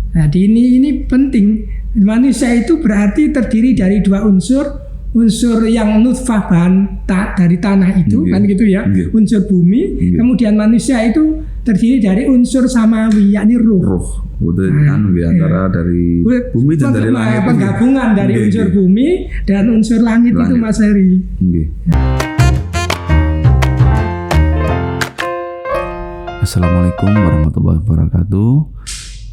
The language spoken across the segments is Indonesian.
Nah, ini penting. Manusia itu berarti terdiri dari dua unsur yang nutfah bahan dari tanah itu kan gitu ya, unsur bumi. Kemudian manusia itu terdiri dari unsur samawi, yakni ruh. Antara dari bumi dan dari langit. Penggabungan dari unsur bumi dan unsur langit itu Mas Heri. Assalamualaikum warahmatullahi wabarakatuh.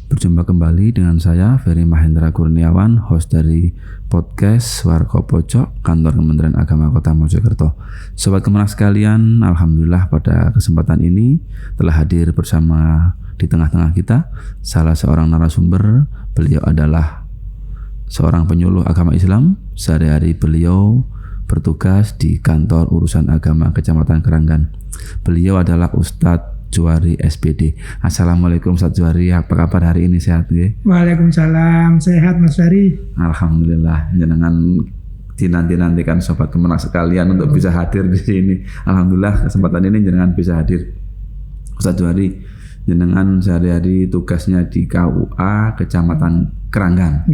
Berjumpa kembali dengan saya Ferry Mahendra Kurniawan, host dari podcast Warko Pojok, kantor Kementerian Agama Kota Mojokerto. Sobat Kemenak sekalian, alhamdulillah pada kesempatan ini telah hadir bersama di tengah-tengah kita salah seorang narasumber. Beliau adalah seorang penyuluh agama Islam. Sehari-hari beliau bertugas di kantor urusan agama Kecamatan Keranggan. Beliau adalah Ustadz Juwari SPD. Assalamualaikum Ustadz Juwari, apa kabar hari ini, sehat ya? Waalaikumsalam, sehat Mas Ferry. Alhamdulillah, jenengan dinanti-nantikan sobat Kemenak sekalian untuk bisa hadir di sini. Alhamdulillah kesempatan ini jenengan bisa hadir. Ustadz Juwari, jenengan sehari-hari tugasnya di KUA Kecamatan Keranggan.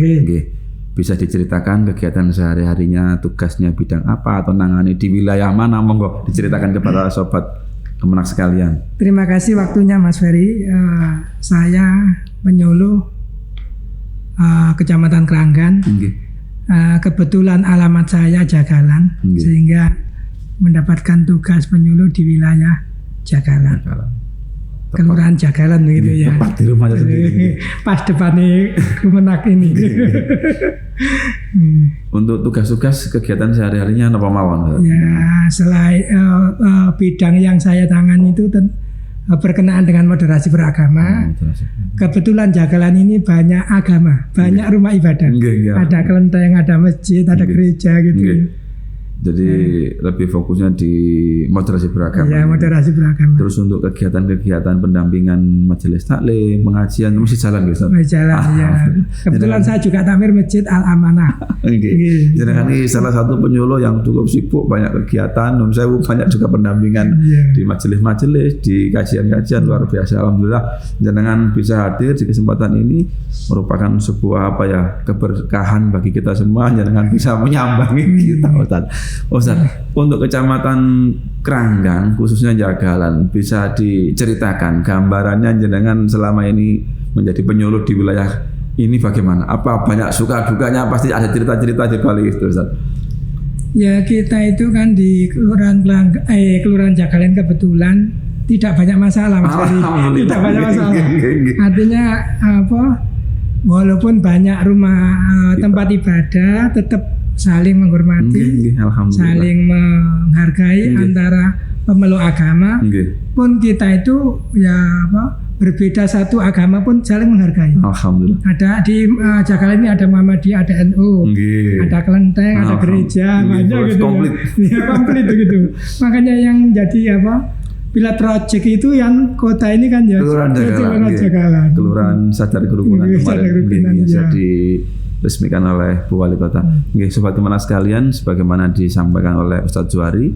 Bisa diceritakan kegiatan sehari-harinya, tugasnya bidang apa atau nangani di wilayah mana? Monggo diceritakan kepada sobat Kemenak sekalian. Terima kasih waktunya Mas Ferry. Saya penyuluh Kecamatan Keranggan. Kebetulan alamat saya Jagalan, sehingga mendapatkan tugas penyuluh di wilayah Jagalan. Kelurahan Jagalan gitu ya. Tepat di rumahnya sendiri. Pas depannya Kemenak ini. Untuk tugas-tugas kegiatan sehari-harinya apa mawon? Ya, selain bidang yang saya tangani itu berkenaan dengan moderasi beragama. Kebetulan Jagalan ini banyak agama, banyak rumah ibadah. Ada kelenteng, ada masjid, ada gereja gitu. Jadi lebih fokusnya di moderasi beragama. Ya, moderasi beragama. Terus untuk kegiatan-kegiatan pendampingan majelis taklim, pengajian masih jalan gitu. Jalan ya. Kebetulan saya juga takmir Masjid Al Amanah. Jadi ini salah satu penyuluh yang cukup sibuk, banyak kegiatan. Saya banyak juga pendampingan di majelis-majelis, di kajian-kajian luar biasa. Alhamdulillah, jenengan bisa hadir di kesempatan ini merupakan sebuah keberkahan bagi kita semua. Jenengan bisa menyambangi kita, Ustaz, untuk Kecamatan Keranggan khususnya Jagalan, bisa diceritakan gambarannya jenengan selama ini menjadi penyuluh di wilayah ini bagaimana? Apa banyak suka dukanya? Pasti ada cerita-cerita di balik itu, Ustaz. Ya, kita itu kan di Kelurahan Jagalan kebetulan tidak banyak masalah, Mas Ferry. Tidak banyak masalah. Artinya walaupun banyak rumah tempat ibadah, tetap saling menghormati, saling menghargai antara pemeluk agama. Pun kita itu berbeda satu agama pun saling menghargai. Alhamdulillah. Ada di Jagalan ini ada Muhammadiyah, ada NU, ada kelenteng, ada gereja, banyak gitu. Komplit. Ya, komplit gitu. Makanya yang jadi pilot project itu yang kota ini kan ya Kelurahan Jagalan. Kelurahan Sadar Kerukunan kemarin diresmikan oleh Bu Wali Kota. Sobat Kemenak sekalian, sebagaimana disampaikan oleh Ustadz Juwari,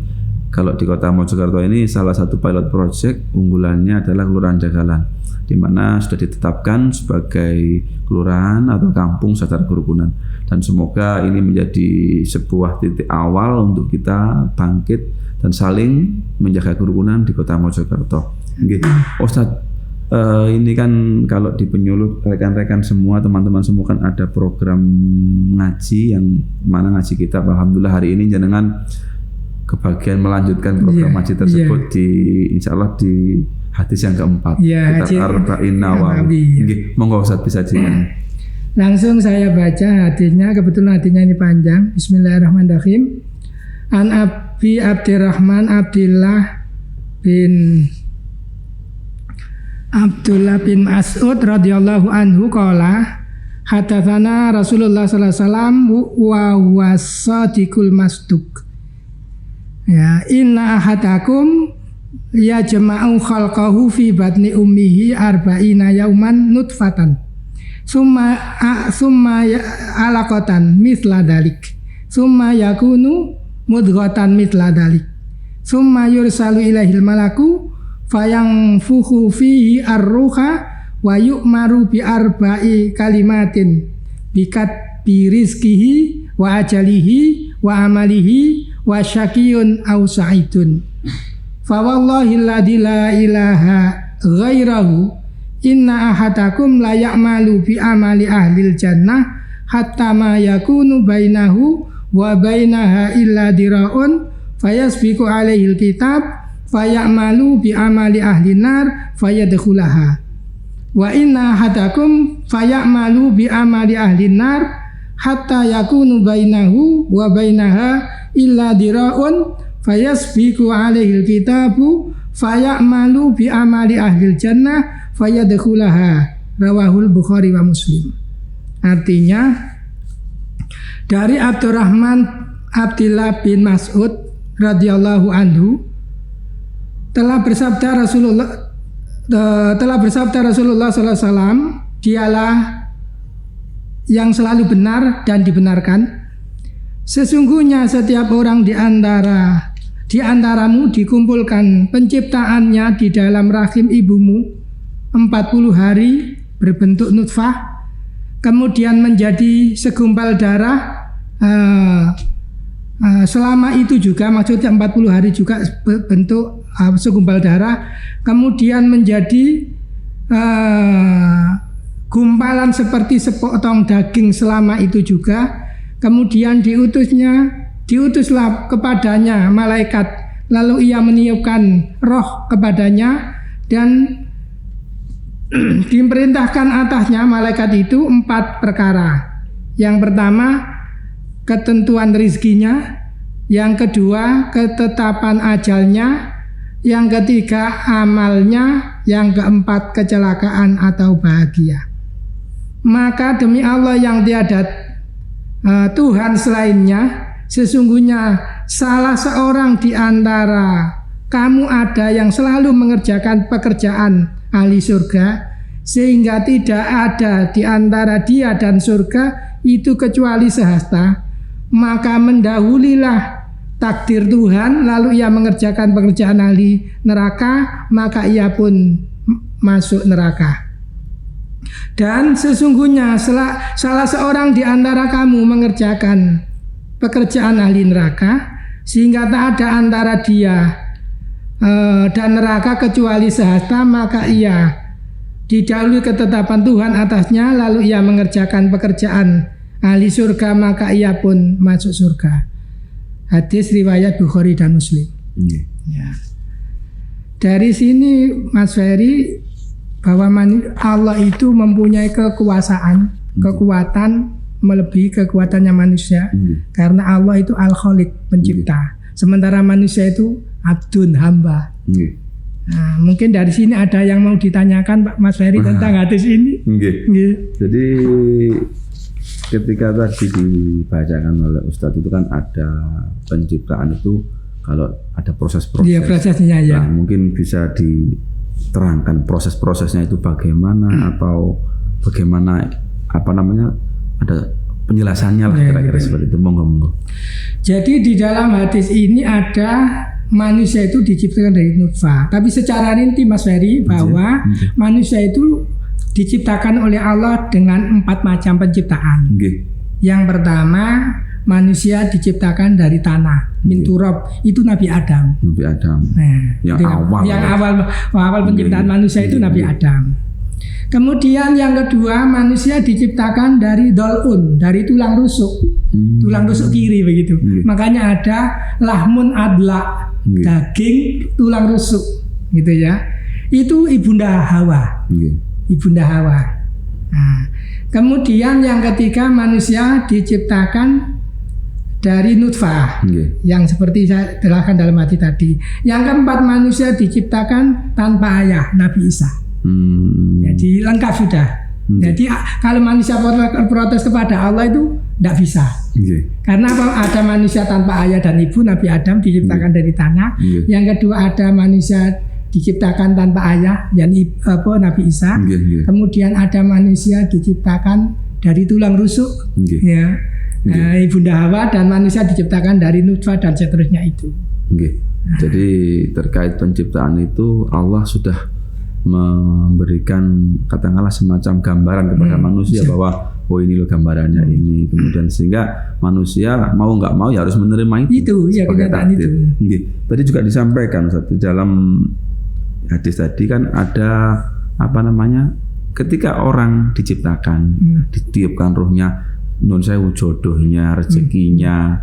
kalau di Kota Mojokerto ini salah satu pilot project unggulannya adalah Kelurahan Jagalan, di mana sudah ditetapkan sebagai kelurahan atau kampung sadar kerukunan. Dan semoga ini menjadi sebuah titik awal untuk kita bangkit dan saling menjaga kerukunan di Kota Mojokerto. Ustadz, ini kan kalau di penyuluh rekan-rekan semua, teman-teman semua kan ada program ngaji yang mana ngaji kita. Alhamdulillah hari ini jenengan kebagian melanjutkan program ngaji tersebut di insya Allah di hadis yang keempat, kitab Arba'in Nawawi. Monggo Ustaz bisa dijelaskan. Langsung saya baca hadisnya, kebetulan hadisnya ini panjang. Bismillahirrahmanirrahim. An Abi Abdirrahman Abdullah bin Mas'ud radhiyallahu anhu qala hadatsana Rasulullah sallallahu alaihi wasallam wa wasadiqul masduq. Ya, inna ahadakum yajma'u khalqahu fi batni ummihi arba'ina yauman nutfatan. Summa alaqatan mithla dalik. Summa yakunu mudghatan mithla dalik. Summa yursalu ilaihil malaku fayang fuhu fihi ar-ruha wa yu'maru bi arba'i kalimatin bikat bi rizkihi wa ajalihi wa amalihi wa syakiyun aw sa'idun. Fa wallahi alladzi la ilaha ghairahu inna ahadakum la ya'malu bi amali ahlil jannah hatta ma yakunu bainahu wa bainaha illa dira'un fayasbiqu alaihil kitab fayamalu bi amali ahlin nar fayadkhulaha wa inna ahadakum fayamalu bi amali ahlin nar hatta yakunu bainahu wa bainaha illa dira'un fayasbiqu alaihil kitabu fayamalu bi amali ahlil jannah fayadkhulaha. Rawahul Bukhari wa Muslim. Artinya dari Abdurrahman Abdillah bin Mas'ud radhiyallahu anhu telah bersabda Rasulullah sallallahu alaihi wasallam, dialah yang selalu benar dan dibenarkan. Sesungguhnya setiap orang di antaramu dikumpulkan penciptaannya di dalam rahim ibumu 40 hari berbentuk nutfah, kemudian menjadi segumpal darah selama itu juga, maksudnya 40 hari juga bentuk segumpal darah, kemudian menjadi gumpalan seperti sepotong daging selama itu juga, kemudian diutuslah kepadanya malaikat, lalu ia meniupkan roh kepadanya dan diperintahkan atasnya malaikat itu 4 perkara. Yang pertama ketentuan rizkinya, yang kedua ketetapan ajalnya, yang ketiga amalnya, yang keempat kecelakaan atau bahagia. Maka demi Allah yang tiada Tuhan selainnya, sesungguhnya salah seorang di antara kamu ada yang selalu mengerjakan pekerjaan ahli surga, sehingga tidak ada di antara dia dan surga itu kecuali sehasta. Maka mendahulilah takdir Tuhan, lalu ia mengerjakan pekerjaan ahli neraka, maka ia pun masuk neraka. Dan sesungguhnya salah seorang di antara kamu mengerjakan pekerjaan ahli neraka, sehingga tak ada antara dia dan neraka kecuali sehasta, maka ia didahului ketetapan Tuhan atasnya, lalu ia mengerjakan pekerjaan ahli surga, maka ia pun masuk surga. Hadis riwayat Bukhari dan Muslim. Ya. Dari sini Mas Ferry, bahwa Allah itu mempunyai kekuasaan, kekuatan melebihi kekuatannya manusia, karena Allah itu Al-Khaliq, pencipta. Sementara manusia itu abdun, hamba. Nah, mungkin dari sini ada yang mau ditanyakan Pak Mas Ferry tentang hadis ini. Jadi ketika tadi dibacakan oleh Ustadz itu kan ada penciptaan itu, kalau ada proses-proses. Iya, prosesnya ya. Nah, mungkin bisa diterangkan proses-prosesnya itu bagaimana, atau bagaimana ada penjelasannya lah kira-kira seperti itu. Monggo. Jadi di dalam hadis ini ada manusia itu diciptakan dari nutfah. Tapi secara rinci Mas Ferry, bahwa manusia itu diciptakan oleh Allah dengan 4 macam penciptaan. Yang pertama, manusia diciptakan dari tanah, min turab, itu Nabi Adam. Nah, yang awal penciptaan manusia itu Nabi Adam. Kemudian yang kedua, manusia diciptakan dari dolun, dari tulang rusuk, tulang rusuk kiri begitu. Makanya ada lahmun adla, daging tulang rusuk, gitu ya. Itu ibunda Hawa, ibunda Hawa. Nah, kemudian yang ketiga, manusia diciptakan dari nutfah, yang seperti saya terangkan dalam hadis tadi. Yang keempat, manusia diciptakan tanpa ayah, Nabi Isa. Jadi lengkap sudah. Jadi kalau manusia protes kepada Allah itu tidak bisa. Karena apa? Ada manusia tanpa ayah dan ibu, Nabi Adam diciptakan dari tanah. Yang kedua ada manusia diciptakan tanpa ayah, yang Nabi Isa. Kemudian ada manusia diciptakan dari tulang rusuk, ya, ibunda Hawa, dan manusia diciptakan dari nutfah dan seterusnya itu. Jadi terkait penciptaan itu Allah sudah memberikan katakanlah semacam gambaran kepada manusia bahwa oh ini loh gambarannya ini, kemudian sehingga manusia mau nggak mau ya harus menerima itu ya, sebagai takdir. itu. Tadi juga disampaikan Ustaz, dalam hadis tadi kan ada ketika orang diciptakan, ditiupkan ruhnya, nun sewu jodohnya, rezekinya,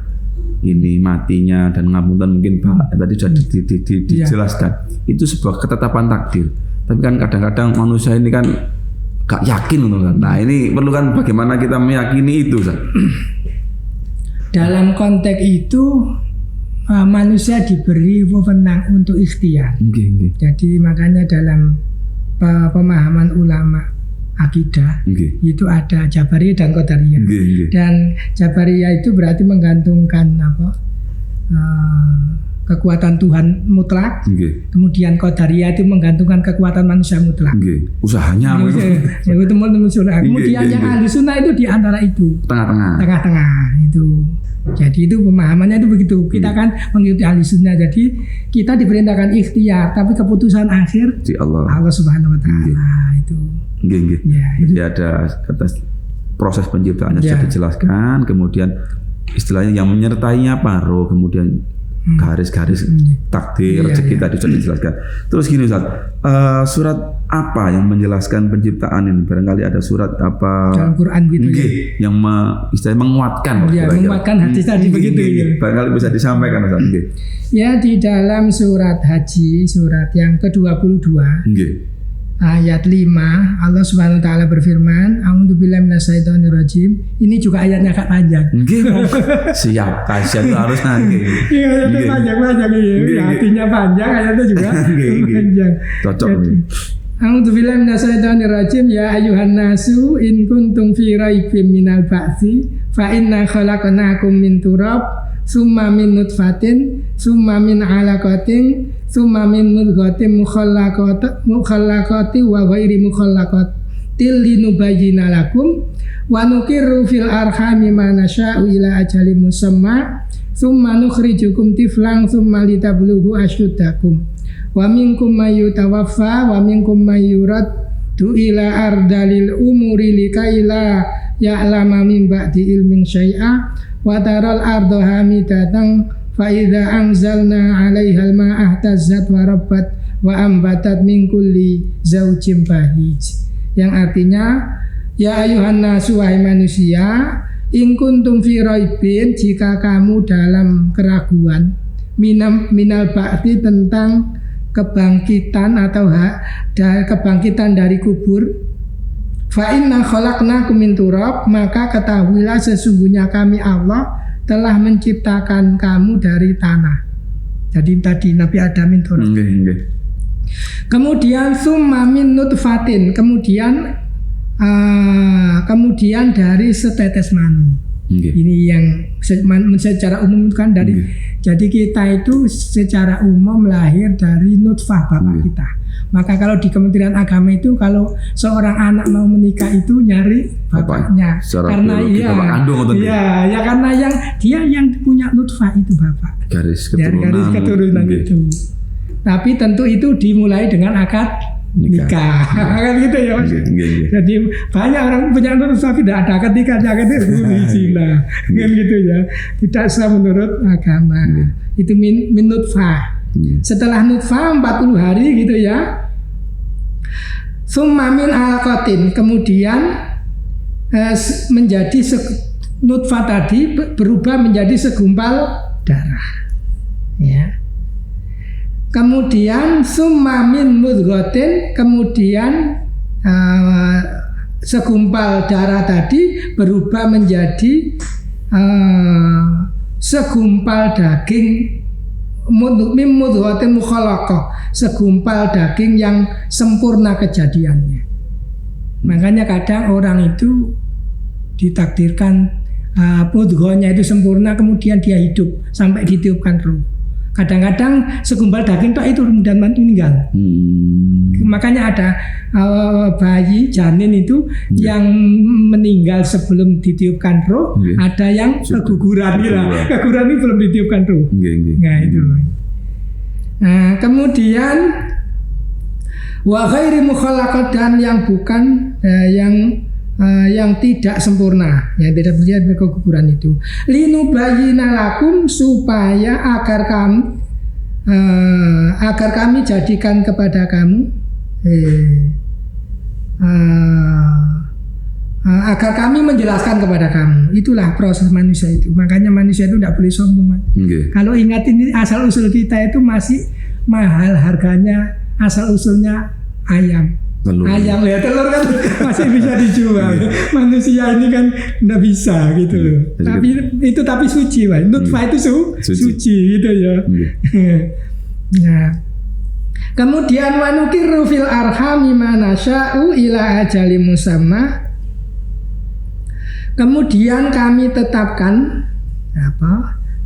ini matinya dan ngapunten mungkin Pak tadi sudah dijelaskan. Itu sebuah ketetapan takdir. Tapi kan kadang-kadang manusia ini kan gak yakin kan. Nah ini perlu kan bagaimana kita meyakini itu Ustaz. Dalam konteks itu manusia diberi wewenang untuk ikhtiar. Jadi makanya dalam pemahaman ulama akidah itu ada Jabariyah dan Qadariyah. Dan Jabariyah itu berarti menggantungkan kekuatan Tuhan mutlak. Kemudian Qadariyah itu menggantungkan kekuatan manusia mutlak. Usahanya kemudian yang ahli sunnah itu di antara itu. Tengah-tengah itu. Jadi itu pemahamannya itu begitu. Kita kan mengikuti ahli sunnah. Jadi kita diperintahkan ikhtiar, tapi keputusan akhir di Allah Subhanahu wa taala itu. Ya, jadi ada proses penciptaannya sudah dijelaskan, kemudian istilahnya yang menyertainya apa, roh, kemudian garis-garis takdir rezeki tadi sudah dijelaskan. Terus gini Ustaz, surat apa yang menjelaskan penciptaan ini? Barangkali ada surat apa dalam Quran gitu yang istilahnya menguatkan menguatkan hadis tadi begitu ya. Barangkali bisa disampaikan Ustaz. Ya, di dalam surat Haji, surat yang ke-22 ayat 5, Allah Subhanahu wa taala berfirman, A'udzubillahi minasyaitonirrajim. Ini juga ayatnya agak panjang. Siap, kasihan harus nanti. Iya, ayatnya panjang ya. Artinya panjang, ayatnya juga panjang. Cocok. A'udzubillahi minasyaitonirrajim. Ya ayyuhan nasu in kuntum fi raibin minal ba'tsi fa inna khalaqnakum min turab summa min nutfatin summa min 'alaqatin summa min mudghatin mukhallaqati wa ghairi mukhallaqatil linubayyina lakum wa nuqirru fil arhami ma nasya'u ila ajalin musamma summa nukhrijukum tiflan summa litablughu asyuddakum wa minkum may yutawaffa wa minkum may yuraddu ila ardalil umuri likaila ya'lama min ba'di ilmin syai'a wa taral arda hamidatan fa idza anzalna 'alaihal ma'a ihtazzat wa rabbat wa ambatat min kulli zaujin bahij. Yang artinya ya ayuhan nasu wahai manusia, in kuntum fi raibin, jika kamu dalam keraguan minal ba'ti tentang kebangkitan atau kebangkitan dari kubur, fa inna khalaqnakum min turab, maka ketahuilah sesungguhnya kami Allah telah menciptakan kamu dari tanah. Jadi tadi Nabi Adam min turab. Kemudian summa min nutfatin, kemudian dari setetes mani. Ini yang secara umum kan dari. Jadi kita itu secara umum lahir dari nutfah bapak kita. Maka kalau di Kementerian Agama itu kalau seorang anak mau menikah itu nyari bapaknya. Karena karena dia yang punya nutfah itu bapak. Garis keturunan itu. Tapi tentu itu dimulai dengan akad nikah. Kan gitu ya Mas. Jadi banyak orang punya nutfah tidak ada akad nikahnya, akad itu zina. Kan gitu ya. Tidak sah menurut agama. Itu min nutfah. Setelah nutfah 40 hari gitu ya. Summa min alaqatin, kemudian menjadi nutfah tadi berubah menjadi segumpal darah. Ya. Kemudian summa min mudghatin, kemudian segumpal darah tadi berubah menjadi segumpal daging min mudghatin mukhallaqah, segumpal daging yang sempurna kejadiannya. Makanya kadang orang itu ditakdirkan mudghahnya itu sempurna, kemudian dia hidup sampai ditiupkan roh. Kadang-kadang segumpal daging tok itu kemudian meninggal. Makanya ada bayi janin itu yang meninggal sebelum ditiupkan roh, ada yang keguguran keguguran itu belum ditiupkan roh. Nah itu. Nah, kemudian Wa ghairi mukhalaqat, dan yang bukan yang tidak sempurna, yang tidak berjihad berkeguguran itu. Linubayyina lakum, supaya agar kami jadikan kepada kamu agar kami menjelaskan kepada kamu. Itulah proses manusia itu. Makanya manusia itu tidak boleh sombong. Kalau ingat ini, asal usul kita itu masih mahal harganya, asal usulnya ayam. Ayam ya, telur kan masih bisa dijual. Manusia ini kan tidak bisa gitu loh. Tapi suci, Pak. Nutfah itu suci gitu ya. Nah, kemudian wanukiru fil arhami ma nasya'u ila ajalin musamma. Kemudian kami tetapkan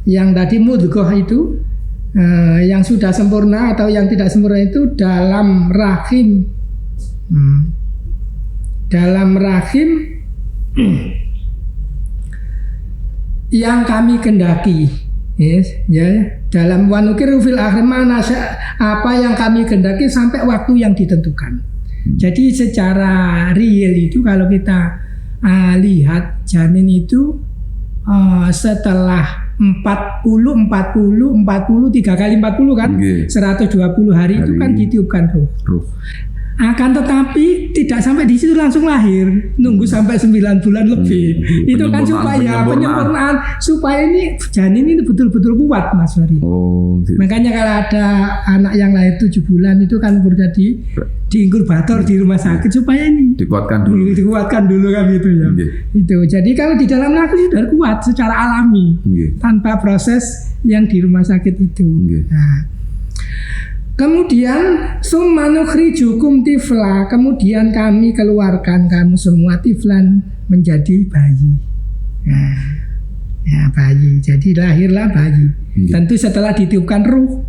yang tadi mudghah itu, yang sudah sempurna atau yang tidak sempurna itu dalam rahim. Dalam rahim yang kami kendaki, dalam wanukiru fil arham apa yang kami kendaki sampai waktu yang ditentukan. Jadi secara real itu kalau kita lihat janin itu setelah 3 kali 40 kan, 120 hari itu kan ditiupkan ruh. Akan tetapi tidak sampai di situ langsung lahir, nunggu sampai 9 bulan lebih. Itu kan supaya penyempurnaan, supaya ini janin ini betul-betul kuat, Mas Ferry. Makanya kalau ada anak yang lahir 7 bulan itu kan berada di inkubator di rumah sakit supaya ini dikuatkan dulu kan gitu ya. Itu. Jadi kalau di dalam rahim sudah kuat secara alami, tanpa proses yang di rumah sakit itu. Nah, kemudian summa nukhrijukum tifla, kemudian kami keluarkan kamu semua tiflan, menjadi bayi. Ya, bayi. Jadi lahirlah bayi. Tentu setelah ditiupkan ruh.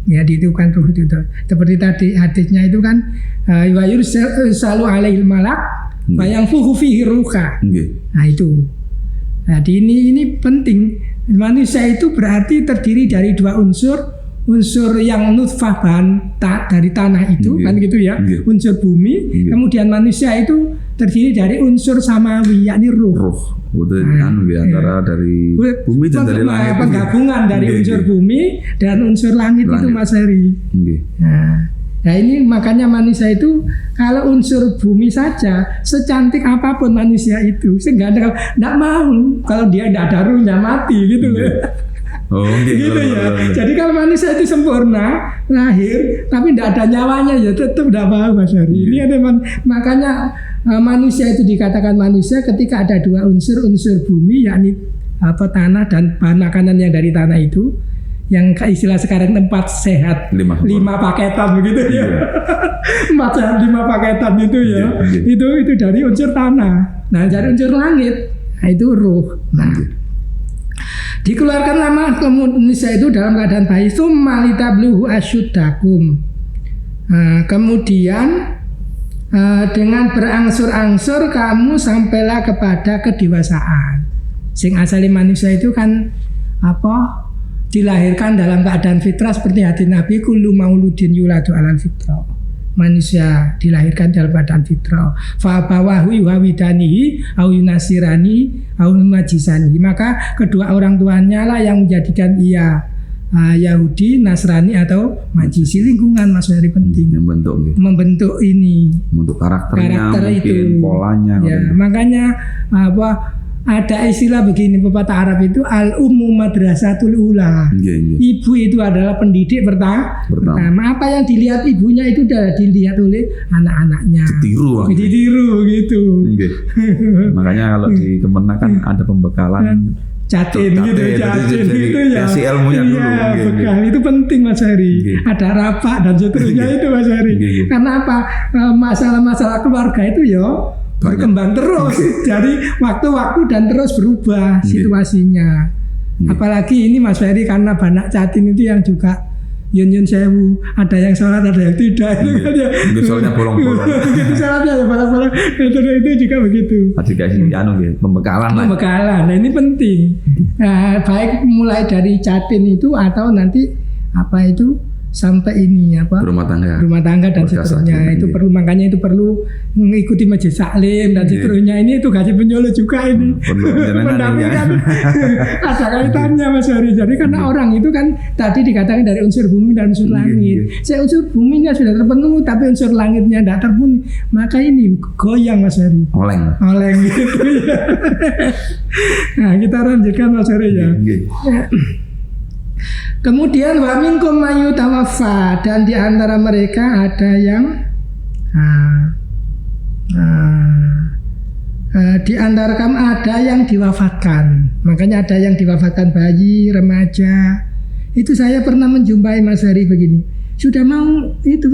Ya, ditiupkan ruh itu. Seperti tadi hadisnya itu kan wa yursalu alaihil malak wa yanfukhu fihi ruha. Nah, itu. Jadi ini penting. Manusia itu berarti terdiri dari 2 unsur yang nutfah bahan dari tanah itu kan gitu ya, unsur bumi. Kemudian manusia itu terdiri dari unsur samawi, yakni ruh. Antara dari bumi dan dari langit. Penggabungan dari unsur bumi dan unsur langit. Itu Mas Heri. Nah ini makanya manusia itu kalau unsur bumi saja, secantik apapun manusia itu, sehingga tidak mau kalau dia tidak ada ruhnya mati gitu loh. Gitu ya. Jadi kalau manusia itu sempurna lahir tapi tidak ada nyawanya ya tetap tidak mau, Mas Hari. Ini ada makanya manusia itu dikatakan manusia ketika ada 2 unsur bumi, yakni tanah dan bahan makanan yang dari tanah itu, yang istilah sekarang 4 sehat 5 paketan begitu ya. 4 sehat 5 paketan itu ya. Itu dari unsur tanah. Nah dari unsur langit, nah itu ruh. Nah dikeluarkanlah manusia itu dalam keadaan bayi, summa litabluhu asyuddakum. Kemudian dengan berangsur-angsur kamu sampailah kepada kedewasaan. Sing asali manusia itu kan dilahirkan dalam keadaan fitrah seperti hadis Nabi, kullu mauludin yuladu alal fitrah. Manusia dilahirkan dalam keadaan fitrah. Fa bawahu yuhawidanihi au yunasirani au majisani. Maka kedua orang tuanya lah yang menjadikan ia Yahudi, Nasrani atau Majusi. Lingkungan Mas Ferry penting. Membentuk ini. Membentuk karakter itu, polanya. Ya, makanya ada istilah begini, pepatah Arab itu al-ummu madrasatul ula. Ibu itu adalah pendidik pertama. Apa yang dilihat ibunya itu sudah dilihat oleh anak-anaknya. Ditiru gitu. Makanya kalau di Kemenak kan ada pembekalan Jatin gitu ya. Kasih ilmunya dulu. Bekal itu penting Mas Heri. Ada rapak dan seterusnya itu Mas Heri. Karena apa? Masalah-masalah keluarga itu berkembang terus dari waktu-waktu dan terus berubah situasinya. Apalagi ini Mas Ferry karena banyak catin itu yang juga yun sewu, ada yang sholat ada yang tidak. Sholatnya bolong-bolong. Sholatnya ya bolong-bolong. Itu juga begitu. Dikasih pembekalan. Nah ini penting. Baik mulai dari catin itu atau nanti sampai ini apa rumah tangga dan seterusnya itu perlu, makanya itu perlu mengikuti majelis taklim dan seterusnya. Ini tugasnya penyuluh juga ini mendampingkan ada kaitannya Mas Heri. Jadi karena orang itu kan tadi dikatakan dari unsur bumi dan unsur langit. Saya unsur buminya sudah terpenuhi tapi unsur langitnya tidak terpenuhi, maka ini goyang Mas Heri, oleng gitu ya. Nah kita lanjutkan Mas Heri ya. Kemudian wa minkum mayu tawaffa, dan di antara mereka ada yang di antara kamu ada yang diwafatkan. Makanya ada yang diwafatkan bayi, remaja. Itu saya pernah menjumpai Mas Heri begini. Sudah mau itu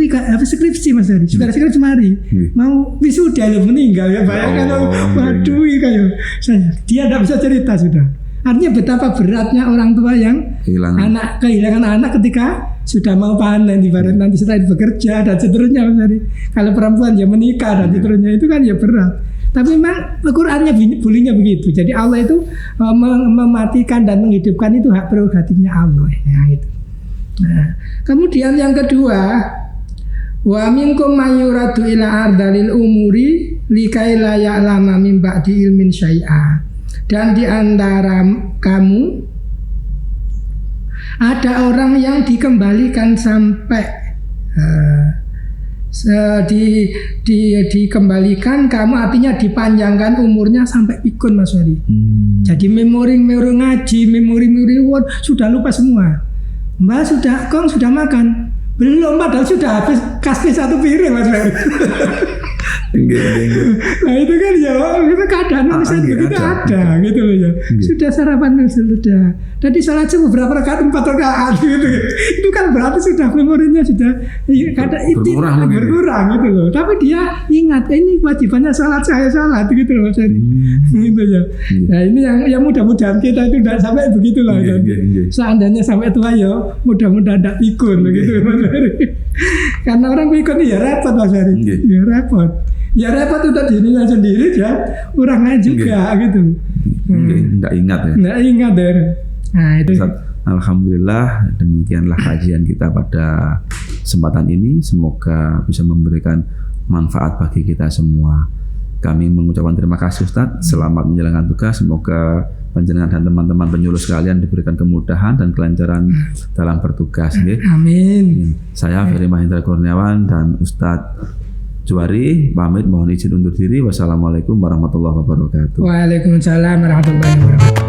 skripsi Mas Heri, sudah skripsi mari mau wisuda lo meninggal ya, bayangkan waduh kayak saya, dia tidak bisa cerita sudah. Artinya betapa beratnya orang tua yang kehilangan anak ketika sudah mau panen, ibarat nanti setelah bekerja dan seterusnya Mas Heri. Kalau perempuan ya menikah dan seterusnya, itu kan ya berat. Tapi memang Al-Qur'annya bunyinya begitu. Jadi Allah itu mematikan dan menghidupkan itu hak prerogatifnya Allah ya, gitu. Nah, kemudian yang kedua, wa minkum mayuradu ila ardalil umuri likai la ya'lama min ba'di ilmin syai'a. Dan di antara kamu ada orang yang dikembalikan sampai dikembalikan kamu, artinya dipanjangkan umurnya sampai pikun Mas Heri. Jadi memori ngaji, memori sudah lupa semua. Mbak sudah makan? Belum, padahal sudah habis kasih satu piring Mas Heri. Nah itu kan ya, itu keadaan manusia begitu ada gitu loh ya. Sudah sarapan sudah. Tadi sholat subuh berapa rakaat? 4 rakaat gitu. Itu kan berarti sudah memorinya sudah berkurang gitu loh. Tapi dia ingat ini kewajibannya sholat, saya sholat gitu loh Mas Heri. Gitu ya. Nah ini yang mudah-mudahan kita itu tidak sampai begitulah. Seandainya sampai tua ya mudah-mudahan tidak pikun begitu Mas Heri. Karena orang pikun ya repot Mas Heri. Ya repot. Ya repot untuk dirinya sendiri ya, orangnya juga gitu. Nggak ingat ya. Nggak ingat ya. Nah itu. Alhamdulillah demikianlah kajian kita pada kesempatan ini. Semoga bisa memberikan manfaat bagi kita semua. Kami mengucapkan terima kasih Ustadz. Selamat menjalankan tugas. Semoga panjenengan dan teman-teman penyuluh sekalian diberikan kemudahan dan kelancaran dalam bertugas. Amin. Saya Ferry Mahendra Kurniawan dan Ustadz Juwari pamit, mohon izin undur diri. Wassalamualaikum warahmatullahi wabarakatuh. Waalaikumsalam warahmatullahi wabarakatuh.